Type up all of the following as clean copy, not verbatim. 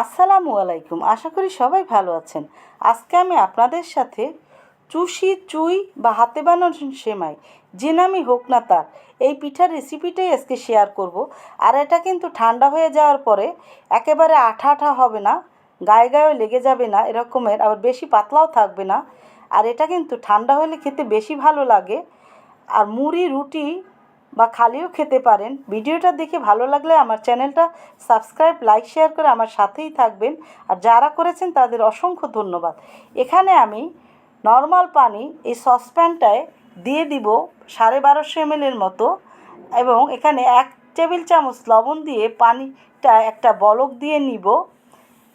আসসালামু আলাইকুম। আশা করি সবাই ভালো আছেন। আজকে আমি আপনাদের সাথে চুই বা হাতে বানানো সেমাই, যে নামই হোক না তার, এই পিঠার রেসিপিটাই আজকে শেয়ার করব। আর এটা কিন্তু ঠান্ডা হয়ে যাওয়ার পরে একেবারে আঠা আঠা হবে না, গায়ে গায়েও লেগে যাবে না এরকমের, আবার বেশি পাতলাও থাকবে না। আর এটা কিন্তু ঠান্ডা হলে খেতে বেশি ভালো লাগে। আর মুড়ি, রুটি বা খালিও খেতে পারেন। ভিডিওটা দেখে ভালো লাগলে আমার চ্যানেলটা সাবস্ক্রাইব, লাইক, শেয়ার করে আমার সাথেই থাকবেন। আর যারা করেছেন তাদের অসংখ্য ধন্যবাদ। এখানে আমি নর্মাল পানি এই সসপ্যানটায় দিয়ে দিব 1250 ml মতো, এবং এখানে 1 টেবিল চামচ লবণ দিয়ে পানিটা একটা বলক দিয়ে নিব।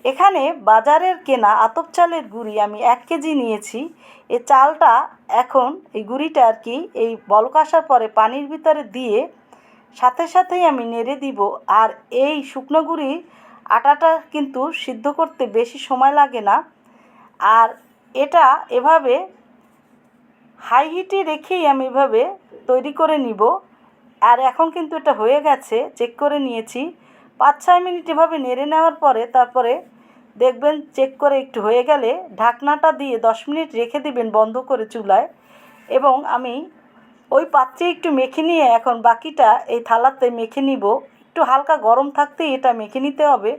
এখানে বাজারের কেনা আতপ চালের গুঁড়ি আমি 1 কেজি নিয়েছি। এই চালটা এখন এই গুঁড়িটা আর কি এই বলক আসার পরে পানির ভিতরে দিয়ে সাথে সাথেই আমি নেড়ে দিব। আর এই শুকনো গুঁড়ি আটাটা কিন্তু সিদ্ধ করতে বেশি সময় লাগে না। আর এটা এভাবে হাই হিটে রেখেই আমি এভাবে তৈরি করে নিব। আর এখন কিন্তু এটা হয়ে গেছে, চেক করে নিয়েছি। 5-6 মিনিট এভাবে নেড়ে নেওয়ার পরে তারপরে দেখবেন চেক করে একটু হয়ে গেলে ঢাকনাটা দিয়ে 10 মিনিট রেখে দিবেন বন্ধ করে চুলায়। এবং আমি ওই পাত্রে একটু মেখে নিয়ে এখন বাকিটা এই থালাতে মেখে নিব। একটু হালকা গরম থাকতেই এটা মেখে নিতে হবে,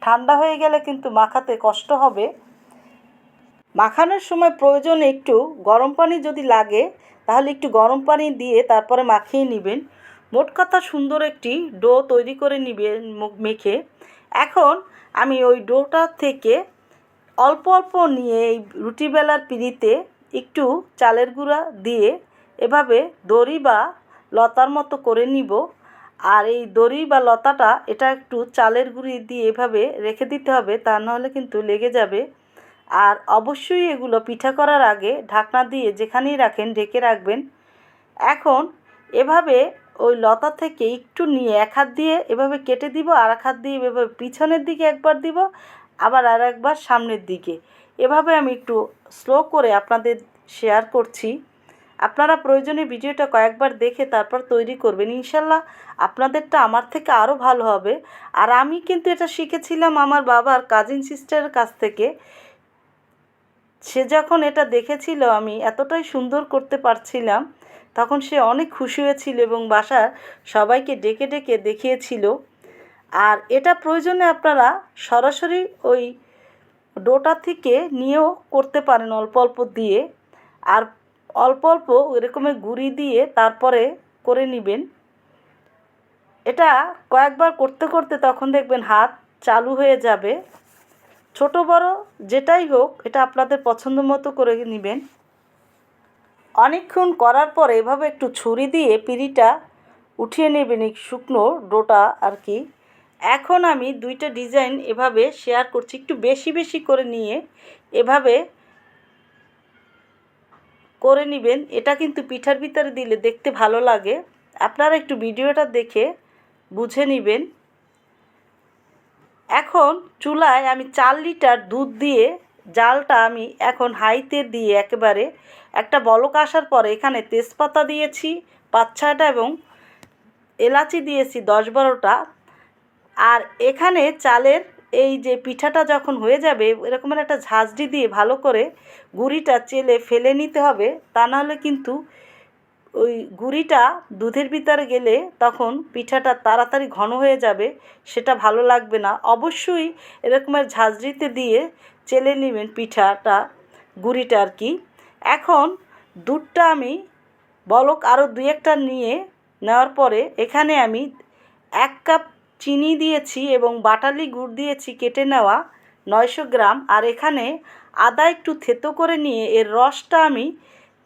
ঠান্ডা হয়ে গেলে কিন্তু মাখাতে কষ্ট হবে। মাখানোর সময় প্রয়োজনে একটু গরম পানি যদি লাগে তাহলে একটু গরম পানি দিয়ে তারপরে মাখিয়ে নেবেন। মোট কথা সুন্দর একটি ডো তৈরি করে নেবেন মেখে। এখন আমি ওই ডোটা থেকে অল্প অল্প নিয়ে এই রুটি বেলার পিঁড়িতে একটু চালের গুঁড়া দিয়ে এভাবে দড়ি বা লতার মতো করে নিব। আর এই দড়ি বা লতাটা এটা একটু চালের গুঁড়ি দিয়ে এভাবে রেখে দিতে হবে, তা নাহলে কিন্তু লেগে যাবে। আর অবশ্যই এগুলো পিঠা করার আগে ঢাকনা দিয়ে যেখানেই রাখেন ঢেকে রাখবেন। এখন এভাবে ওই লতা থেকে একটু নিয়ে এক হাত দিয়ে এভাবে কেটে দিব, আর এক হাত দিয়ে এভাবে পিছনের দিকে একবার দিব, আবার আর একবার সামনের দিকে। এভাবে আমি একটু স্লো করে আপনাদের শেয়ার করছি। আপনারা প্রয়োজনে ভিডিওটা কয়েকবার দেখে তারপর তৈরি করবেন। ইনশাল্লাহ আপনাদেরটা আমার থেকে আরও ভালো হবে। আর আমি কিন্তু এটা শিখেছিলাম আমার বাবার কাজিন সিস্টারের কাছ থেকে। সে যখন এটা দেখেছিল আমি এতটাই সুন্দর করতে পারছিলাম, তখন সে অনেক খুশি হয়েছিল এবং বাসার সবাইকে ডেকে ডেকে দেখিয়েছিল। আর এটা প্রয়োজনে আপনারা সরাসরি ওই ডোটা থেকে নিয়েও করতে পারেন অল্প অল্প দিয়ে। আর অল্প অল্প এরকমের গুঁড়ি দিয়ে তারপরে করে নেবেন। এটা কয়েকবার করতে করতে তখন দেখবেন হাত চালু হয়ে যাবে। ছোট বড় যেটাই হোক এটা আপনাদের পছন্দ মতো করে নেবেন। অনেকক্ষণ করার পরে এভাবে একটু ছুরি দিয়ে পিঁড়িটা উঠিয়ে নেবেন, এই শুকনো ডোটা আর কি। এখন আমি 2টা ডিজাইন এভাবে শেয়ার করছি, একটু বেশি বেশি করে নিয়ে এভাবে করে নেবেন। এটা কিন্তু পিঠার ভিতরে দিলে দেখতে ভালো লাগে। আপনারা একটু ভিডিওটা দেখে বুঝে নেবেন। এখন চুলায় আমি 4 লিটার দুধ দিয়ে জালটা আমি এখন হাইতে দিয়ে একেবারে একটা বলক আসার পরে এখানে তেজপাতা দিয়েছি 5-6টা এবং এলাচি দিয়েছি 10-12টা। আর এখানে চালের এই যে পিঠাটা যখন হয়ে যাবে এরকমের একটা ঝাঁঝরি দিয়ে ভালো করে গুঁড়িটা চেলে ফেলে নিতে হবে, তা নাহলে কিন্তু ওই গুঁড়িটা দুধের ভিতরে গেলে তখন পিঠাটা তাড়াতাড়ি ঘন হয়ে যাবে, সেটা ভালো লাগবে না। অবশ্যই এরকমের ঝাঁঝরিতে দিয়ে চেলে নেবেন পিঠাটা, গুঁড়িটা আর কি। এখন দুধটা আমি বলক আরও 2-1টা নিয়ে নেওয়ার পরে এখানে আমি 1 কাপ চিনি দিয়েছি এবং বাটালি গুড় দিয়েছি কেটে নেওয়া 900 গ্রাম। আর এখানে আদা একটু থেতো করে নিয়ে এর রসটা আমি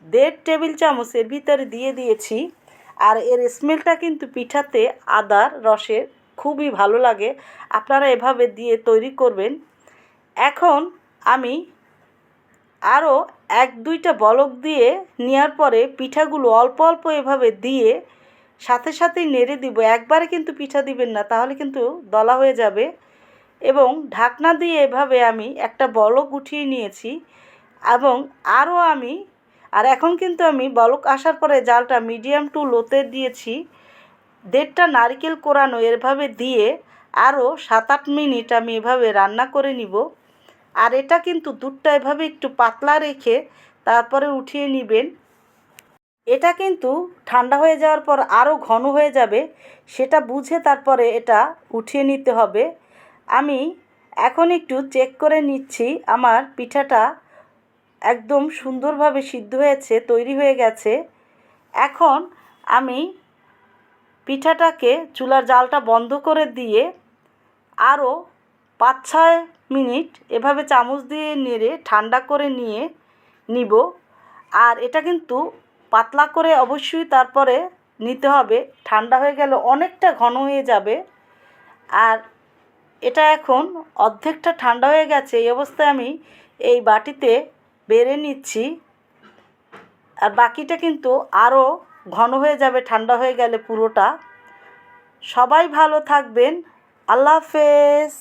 1.5 টেবিল চামচ এর ভিতরে দিয়ে দিয়েছি। আর এর স্মেলটা কিন্তু পিঠাতে আদার রসের খুবই ভালো লাগে। আপনারা এভাবে দিয়ে তৈরি করবেন। এখন আমি আরও 1-2টা বলক দিয়ে নেওয়ার পরে পিঠাগুলো অল্প অল্প এভাবে দিয়ে সাথে সাথেই নেড়ে দিব। একবারে কিন্তু পিঠা দিবেন না, তাহলে কিন্তু দলা হয়ে যাবে। এবং ঢাকনা দিয়ে এভাবে আমি একটা বলক উঠিয়ে নিয়েছি। এবং এখন কিন্তু আমি বলক আসার পরে জালটা মিডিয়াম টু লোতে দিয়েছি। 1.5টা নারকেল কোরানো এভাবে দিয়ে আরও 7-8 মিনিট আমি এভাবে রান্না করে নিব। আর এটা কিন্তু দুধটা এভাবে একটু পাতলা রেখে তারপরে উঠিয়ে নেবেন। এটা কিন্তু ঠান্ডা হয়ে যাওয়ার পর আরও ঘন হয়ে যাবে, সেটা বুঝে তারপরে এটা উঠিয়ে নিতে হবে। আমি এখন একটু চেক করে নিচ্ছি আমার পিঠাটা একদম সুন্দরভাবে সিদ্ধ হয়েছে, তৈরি হয়ে গেছে। এখন আমি পিঠাটাকে চুলার জালটা বন্ধ করে দিয়ে আরও 5-6 মিনিট এভাবে চামচ দিয়ে নেড়ে ঠান্ডা করে নিব। আর এটা কিন্তু পাতলা করে অবশ্যই তারপরে নিতে হবে, ঠান্ডা হয়ে গেলে অনেকটা ঘন হয়ে যাবে। আর এটা এখন অর্ধেকটা ঠান্ডা হয়ে গেছে, এই অবস্থায় আমি এই বাটিতে বেড়ে নিচ্ছি। আর বাকিটা কিন্তু আরও ঘন হয়ে যাবে ঠান্ডা হয়ে গেলে পুরোটা। সবাই ভালো থাকবেন। আল্লাহ হাফেজ।